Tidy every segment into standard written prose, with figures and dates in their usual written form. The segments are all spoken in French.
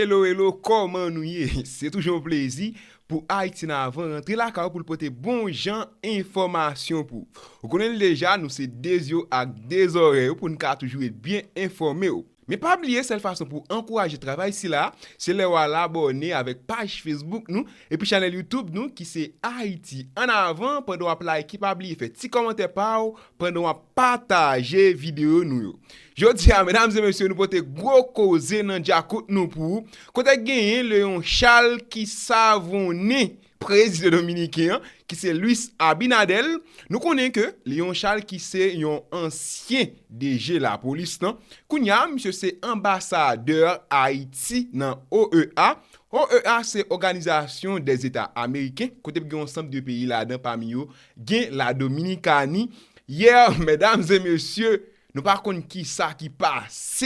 Hello, comment nous y est? C'est toujours un plaisir pour Haïti avant rentrer là pour le porter bon gens information pour. Vous connaissez déjà nous c'est des yeux avec des oreilles pour nous toujours être bien informés. Mais pas oublier cette façon pour encourager le travail ici là, c'est les abonner avec page Facebook nous et puis channel YouTube nous qui c'est Haïti en avant pendant à like pas oublier fait petit commentaire par pendant à partager vidéo nous. Je dis à mesdames et messieurs nous porter gros causer dans Diakout nous pour côté gagner Léon Charles qui savonné président dominicain qui c'est Luis Abinadel. Nous connaissons que Léon Charles qui c'est un ancien DG la police non. Kounya monsieur c'est ambassadeur Haïti dans OEA. OEA c'est organisation des États américains. Côté un ensemble de pays là-dedans parmi eux, gain la Dominicanie. Hier mesdames et messieurs, nous pas connaît qui ça qui passe.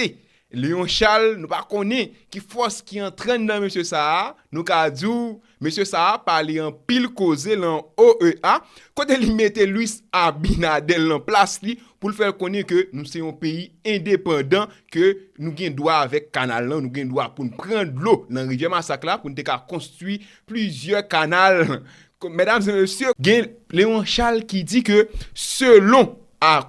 Léon Charles, nous pas connaît qui force qui entraîne dans monsieur ça. Nous ka dit monsieur ça parler en pile causé dans OEA. Côté li mette Luis Abinadel en place li pour le faire connaître que nous sommes un pays indépendant que nous gain droit avec canal là, nous gain droit pour prendre l'eau dans rivière Massacre là pour nous construire plusieurs canaux. Mesdames et messieurs, gain Léon Charles qui dit que selon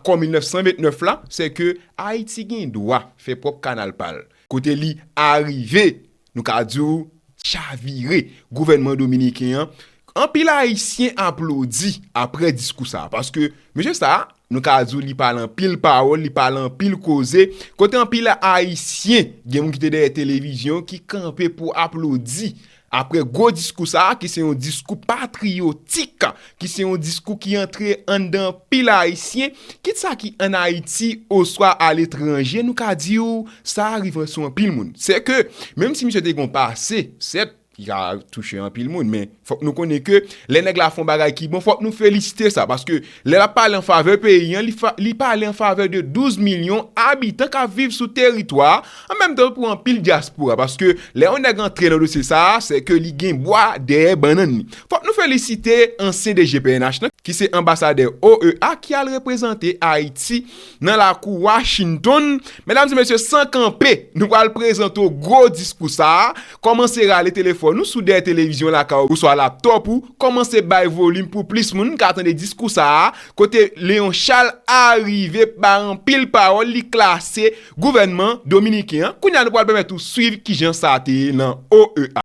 comme 1929 là, c'est que Haïti gen droit faire propre canal pal. Côté li arrivé, nous ka dou chaviré gouvernement dominicain. En pile haïtien applaudi après discours ça parce que monsieur ça nous ka dou li parle en pile parole, li parle en pile causé. Côté en pile haïtien, gen moun qui te de télévision qui campé pour applaudir. Après gros discours ça qui c'est un discours patriotique qui c'est un discours qui entre en dans pile haïtien qui ça qui en Haïti ou soit à l'étranger nous ka di ou ça arrive sur un pile monde c'est que même si monsieur te gon passé c'est il a touché un pile monde mais faut que nous connaît que les nèg la font bagay qui bon faut que nous féliciter ça parce que les la parle en faveur pays li parle en faveur de 12 millions habitants qui vivent sous territoire en même temps pour un pile diaspora parce que les on est entré dans dossier ça c'est que li gen bois des bananes faut que nous féliciter ancien DGPNH qui c'est ambassadeur OEA qui a représenté Haïti dans la cour Washington. Mesdames et messieurs, sans camper, nous allons présenter un gros discours ça, commencer à les téléphones, nous sous des télévisions là ou soit laptop ou commencer by volume pour plus moun qui attend des discours ça, côté Léon Charles arrivé par un pile parole li classé gouvernement dominicain. Kounya nous allons permettre tout suivre qui Jean ça dans OEA.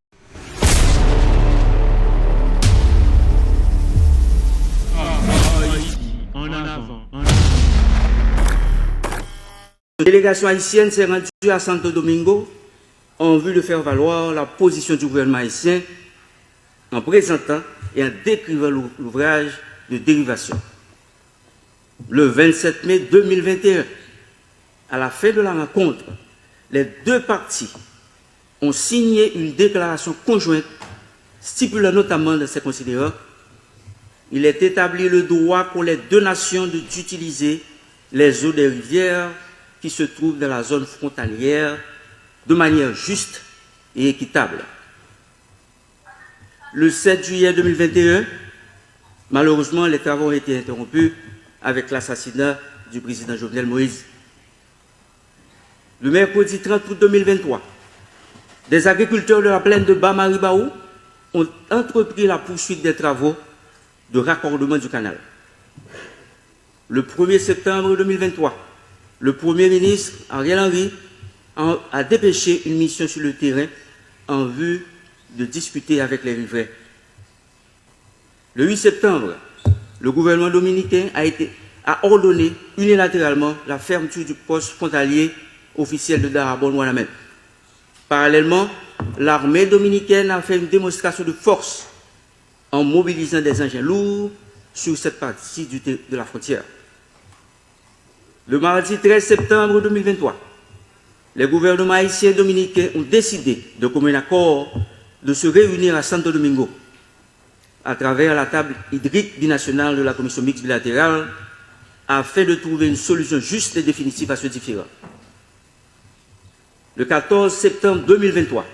La délégation haïtienne s'est rendue à Santo Domingo en vue de faire valoir la position du gouvernement haïtien en présentant et en décrivant l'ouvrage de dérivation. Le 27 mai 2021, à la fin de la rencontre, les deux parties ont signé une déclaration conjointe stipulant notamment dans ces considérants: il est établi le droit pour les deux nations d'utiliser les eaux des rivières qui se trouvent dans la zone frontalière de manière juste et équitable. Le 7 juillet 2021, malheureusement, les travaux ont été interrompus avec l'assassinat du président Jovenel Moïse. Le mercredi 30 août 2023, des agriculteurs de la plaine de Bas-Maribaou ont entrepris la poursuite des travaux de raccordement du canal. Le 1er septembre 2023, le Premier ministre Ariel Henry a dépêché une mission sur le terrain en vue de discuter avec les riverains. Le 8 septembre, le gouvernement dominicain a ordonné unilatéralement la fermeture du poste frontalier officiel de Darabon-Ouanamène. Parallèlement, l'armée dominicaine a fait une démonstration de force en mobilisant des engins lourds sur cette partie de la frontière. Le mardi 13 septembre 2023, les gouvernements haïtiens et dominicains ont décidé de commun accord de se réunir à Santo Domingo à travers la table hydrique binationale de la commission mixte bilatérale afin de trouver une solution juste et définitive à ce différend. Le 14 septembre 2023,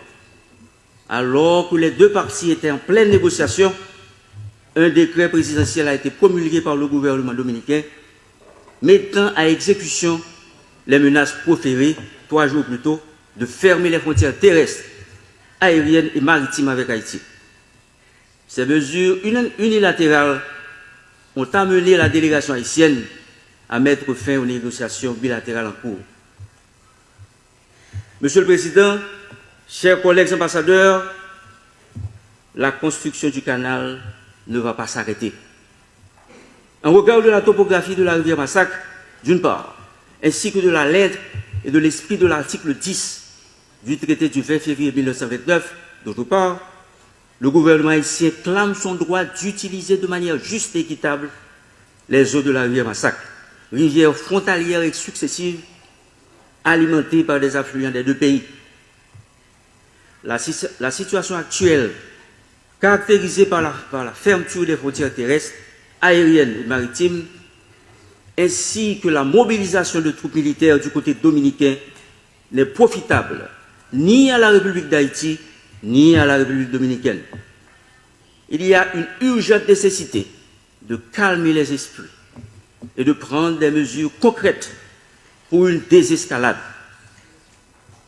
alors que les deux parties étaient en pleine négociation, un décret présidentiel a été promulgué par le gouvernement dominicain mettant à exécution les menaces proférées 3 jours plus tôt de fermer les frontières terrestres aérienne et maritime avec Haïti. Ces mesures unilatérales ont amené la délégation haïtienne à mettre fin aux négociations bilatérales en cours. Monsieur le Président, chers collègues ambassadeurs, la construction du canal ne va pas s'arrêter. En regard de la topographie de la rivière Massacre, d'une part, ainsi que de la lettre et de l'esprit de l'article 10 du traité du 20 février 1929, d'autre part, le gouvernement haïtien clame son droit d'utiliser de manière juste et équitable les eaux de la rivière Massacre, rivière frontalière et successive, alimentée par des affluents des deux pays. La situation actuelle, caractérisée par la fermeture des frontières terrestres, aériennes et maritimes, ainsi que la mobilisation de troupes militaires du côté dominicain, n'est profitable ni à la République d'Haïti, ni à la République dominicaine. Il y a une urgente nécessité de calmer les esprits et de prendre des mesures concrètes pour une désescalade.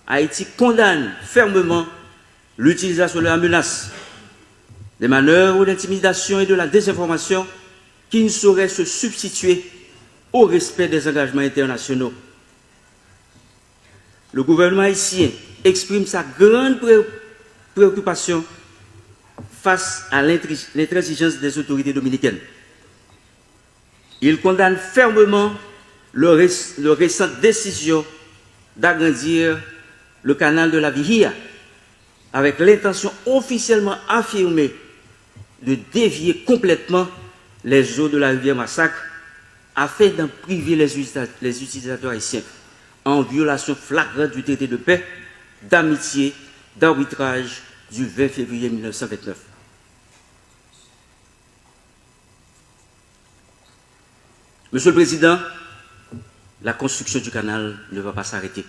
Haïti condamne fermement l'utilisation de la menace, des manœuvres d'intimidation et de la désinformation qui ne sauraient se substituer au respect des engagements internationaux. Le gouvernement haïtien exprime sa grande préoccupation face à l'intransigeance des autorités dominicaines. Il condamne fermement leur récente décision d'agrandir le canal de la Vihia avec l'intention officiellement affirmée de dévier complètement les eaux de la rivière Massacre afin d'en priver les utilisateurs haïtiens en violation flagrante du traité de paix, d'amitié, d'arbitrage du 20 février 1929. Monsieur le Président, la construction du canal ne va pas s'arrêter.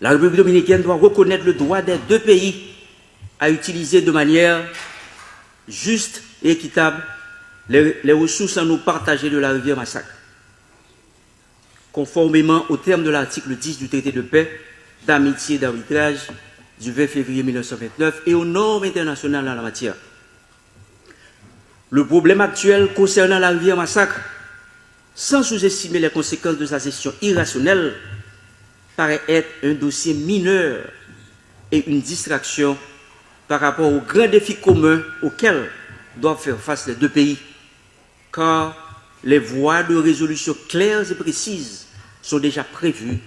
La République dominicaine doit reconnaître le droit des deux pays à utiliser de manière juste et équitable les ressources en eau partagées de la rivière Massacre, conformément aux termes de l'article 10 du traité de paix, d'amitié et d'arbitrage du 20 février 1929 et aux normes internationales en la matière. Le problème actuel concernant la rivière Massacre, sans sous-estimer les conséquences de sa gestion irrationnelle, paraît être un dossier mineur et une distraction par rapport aux grands défis communs auxquels doivent faire face les deux pays, car les voies de résolution claires et précises sont déjà prévues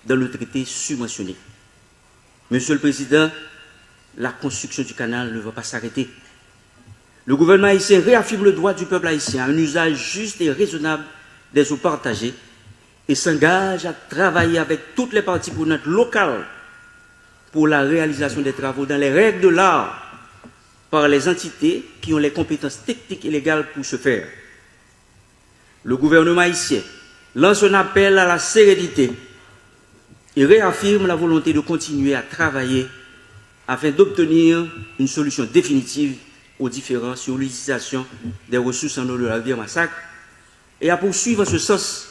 dans le traité subventionné. Monsieur le Président, la construction du canal ne va pas s'arrêter. Le gouvernement haïtien réaffirme le droit du peuple haïtien à un usage juste et raisonnable des eaux partagées et s'engage à travailler avec toutes les parties prenantes locales pour la réalisation des travaux dans les règles de l'art par les entités qui ont les compétences techniques et légales pour ce faire. Le gouvernement haïtien lance un appel à la sérénité et réaffirme la volonté de continuer à travailler afin d'obtenir une solution définitive aux différends sur l'utilisation des ressources en eau de la rivière Massacre et à poursuivre en ce sens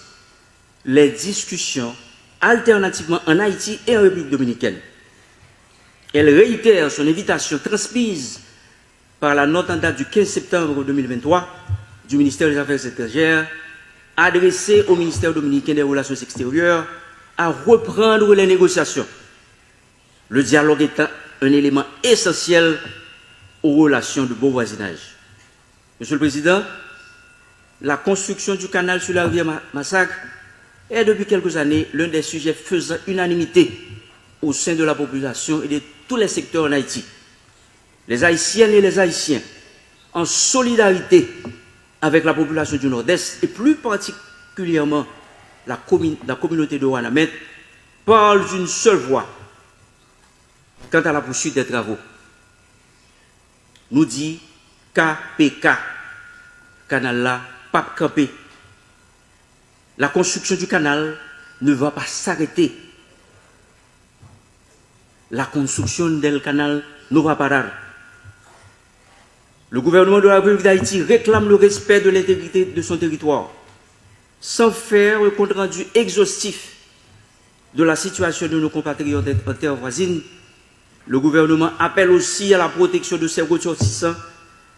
les discussions alternativement en Haïti et en République dominicaine. Elle réitère son invitation transmise par la note en date du 15 septembre 2023 du ministère des Affaires étrangères adressée au ministère dominicain des Relations extérieures à reprendre les négociations. Le dialogue étant un élément essentiel aux relations de bon voisinage. Monsieur le Président, la construction du canal sur la rivière Massacre est depuis quelques années l'un des sujets faisant unanimité au sein de la population et de tous les secteurs en Haïti. Les Haïtiennes et les Haïtiens, en solidarité avec la population du Nord-Est et plus particulièrement la communauté de Ouanamène, parlent d'une seule voix quant à la poursuite des travaux. Nous dit KPK, canal là, pas campé. La construction du canal ne va pas s'arrêter. La construction del canal ne va pas parar. Le gouvernement de la République d'Haïti réclame le respect de l'intégrité de son territoire, sans faire un compte rendu exhaustif de la situation de nos compatriotes en terre voisine, Le gouvernement appelle aussi à la protection de ses ressortissants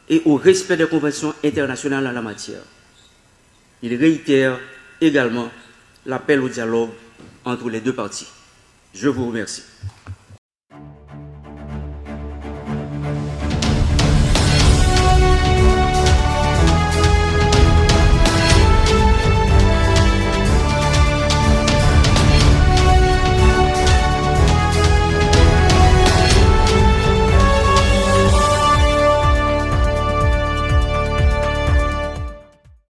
et au respect des conventions internationales en la matière. Il réitère également l'appel au dialogue entre les deux parties. Je vous remercie.